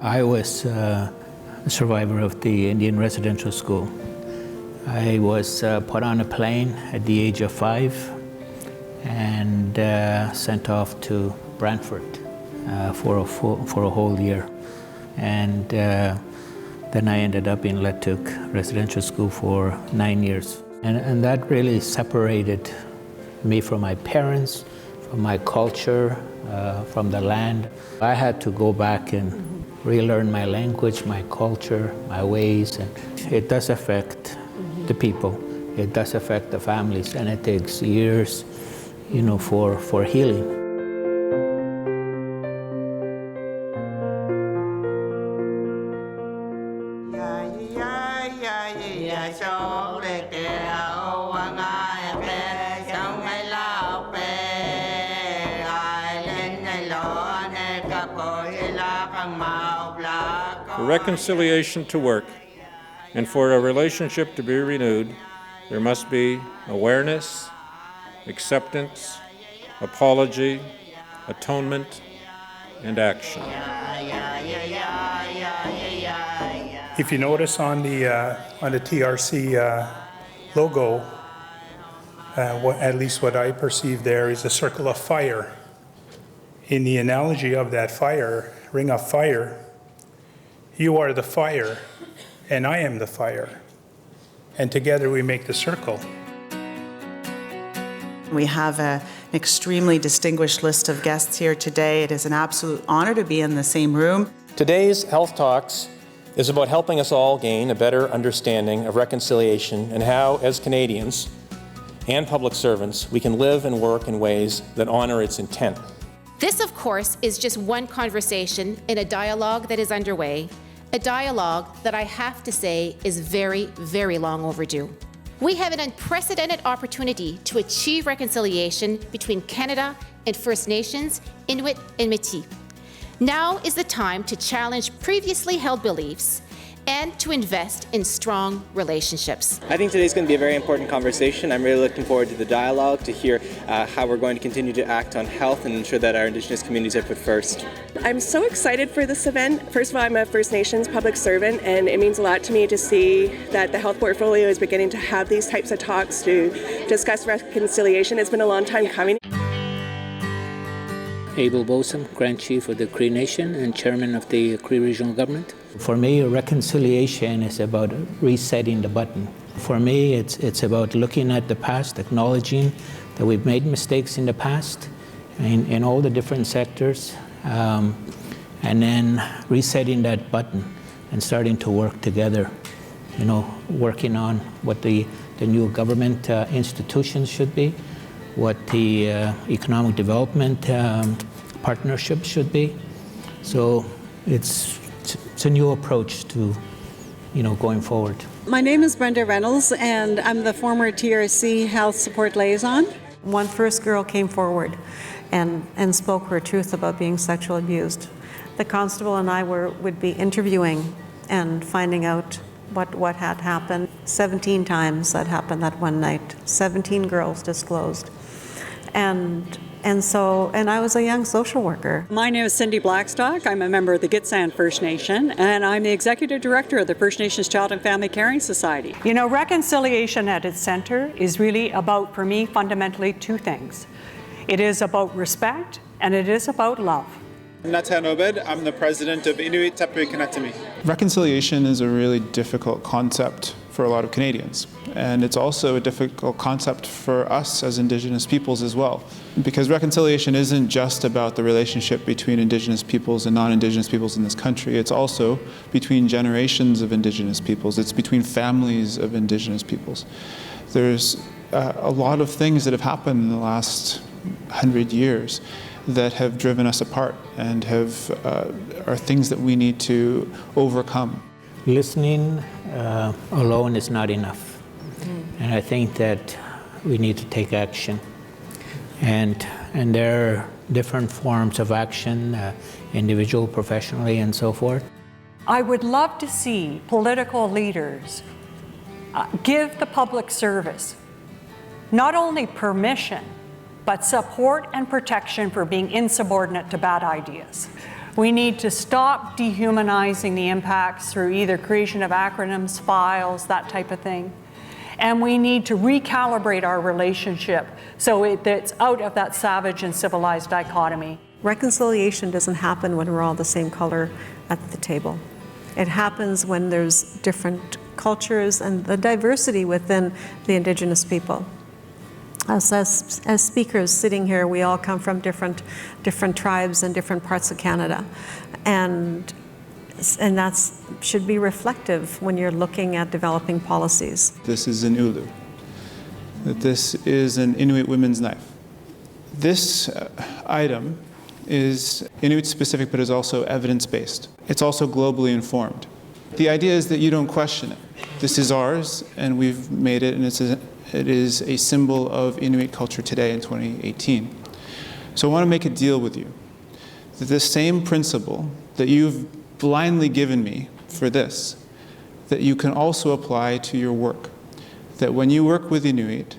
I was a survivor of the Indian residential school. I was put on a plane at the age of 5 and sent off to Brantford for a whole year. And then I ended up in Letuk residential school for 9 years. And that really separated me from my parents, from my culture, from the land. I had to go back and relearn my language, my culture, my ways. And it does affect the people. It does affect the families, and it takes years, for healing. For reconciliation to work and for a relationship to be renewed, there must be awareness, acceptance, apology, atonement, and action. If you notice on the TRC logo, at least what I perceive there is a circle of fire. In the analogy of that fire, ring of fire, you are the fire, and I am the fire. And together we make the circle. We have an extremely distinguished list of guests here today. It is an absolute honor to be in the same room. Today's Health Talks is about helping us all gain a better understanding of reconciliation and how, as Canadians and public servants, we can live and work in ways that honor its intent. This, of course, is just one conversation in a dialogue that is underway, a dialogue that I have to say is very, very long overdue. We have an unprecedented opportunity to achieve reconciliation between Canada and First Nations, Inuit and Métis. Now is the time to challenge previously held beliefs and to invest in strong relationships. I think today's going to be a very important conversation. I'm really looking forward to the dialogue, to hear how we're going to continue to act on health and ensure that our Indigenous communities are put first. I'm so excited for this event. First of all, I'm a First Nations public servant, and it means a lot to me to see that the health portfolio is beginning to have these types of talks to discuss reconciliation. It's been a long time coming. Abel Bosum, Grand Chief of the Cree Nation and Chairman of the Cree Regional Government. For me, reconciliation is about resetting the button. For me, it's about looking at the past, acknowledging that we've made mistakes in the past in all the different sectors, and then resetting that button and starting to work together, working on what the new government institutions should be, what the economic development partnership should be. So it's a new approach to, going forward. My name is Brenda Reynolds, and I'm the former TRC Health Support Liaison. One first girl came forward and spoke her truth about being sexually abused. The constable and I would be interviewing and finding out what had happened. 17 times that happened that one night. 17 girls disclosed. And I was a young social worker. My name is Cindy Blackstock. I'm a member of the Gitxsan First Nation, and I'm the Executive Director of the First Nations Child and Family Caring Society. Reconciliation at its center is really about, for me, fundamentally two things. It is about respect, and it is about love. I'm Natan Obed. I'm the president of Inuit Tapui Kanatami. Reconciliation is a really difficult concept for a lot of Canadians. And it's also a difficult concept for us as Indigenous peoples as well. Because reconciliation isn't just about the relationship between Indigenous peoples and non-Indigenous peoples in this country. It's also between generations of Indigenous peoples. It's between families of Indigenous peoples. There's a lot of things that have happened in the last 100 years that have driven us apart and are things that we need to overcome. Listening alone is not enough. And I think that we need to take action. And there are different forms of action, individual, professionally, and so forth. I would love to see political leaders give the public service not only permission, but support and protection for being insubordinate to bad ideas. We need to stop dehumanizing the impacts through either creation of acronyms, files, that type of thing. And we need to recalibrate our relationship so it's out of that savage and civilized dichotomy. Reconciliation doesn't happen when we're all the same color at the table. It happens when there's different cultures and the diversity within the Indigenous people. As speakers sitting here, we all come from different tribes and different parts of Canada. And that should be reflective when you're looking at developing policies. This is an ulu. This is an Inuit women's knife. This item is Inuit specific, but is also evidence-based. It's also globally informed. The idea is that you don't question it. This is ours, and we've made it, and it is a symbol of Inuit culture today in 2018. So I want to make a deal with you that this same principle that you've blindly given me for this, that you can also apply to your work. That when you work with Inuit,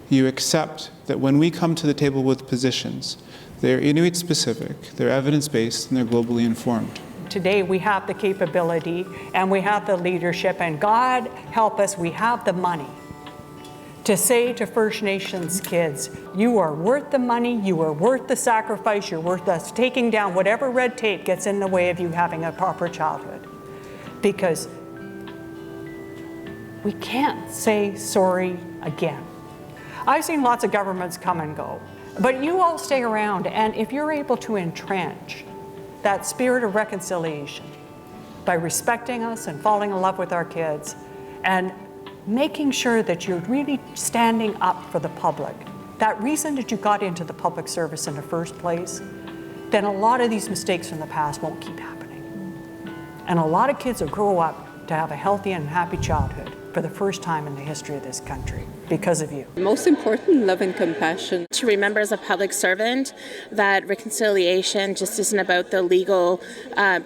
you accept that when we come to the table with positions, they're Inuit specific, they're evidence-based, and they're globally informed. Today we have the capability and we have the leadership, and God help us, we have the money to say to First Nations kids, you are worth the money, you are worth the sacrifice, you're worth us taking down whatever red tape gets in the way of you having a proper childhood. Because we can't say sorry again. I've seen lots of governments come and go, but you all stay around, and if you're able to entrench that spirit of reconciliation by respecting us and falling in love with our kids and making sure that you're really standing up for the public, that reason that you got into the public service in the first place, then a lot of these mistakes from the past won't keep happening. And a lot of kids will grow up to have a healthy and happy childhood for the first time in the history of this country because of you. Most important, love and compassion. To remember as a public servant that reconciliation just isn't about the legal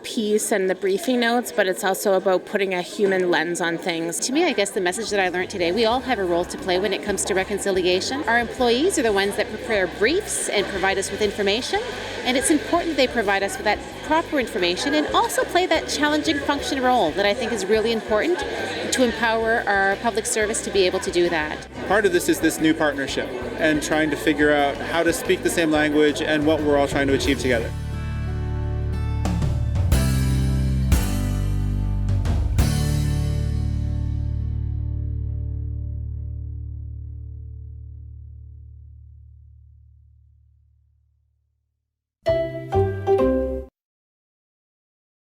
piece and the briefing notes, but it's also about putting a human lens on things. To me, I guess the message that I learned today, we all have a role to play when it comes to reconciliation. Our employees are the ones that prepare briefs and provide us with information, and it's important they provide us with that proper information and also play that challenging function role that I think is really important to empower our public service to be able to do that. Part of this is this new partnership and trying to figure out how to speak the same language and what we're all trying to achieve together.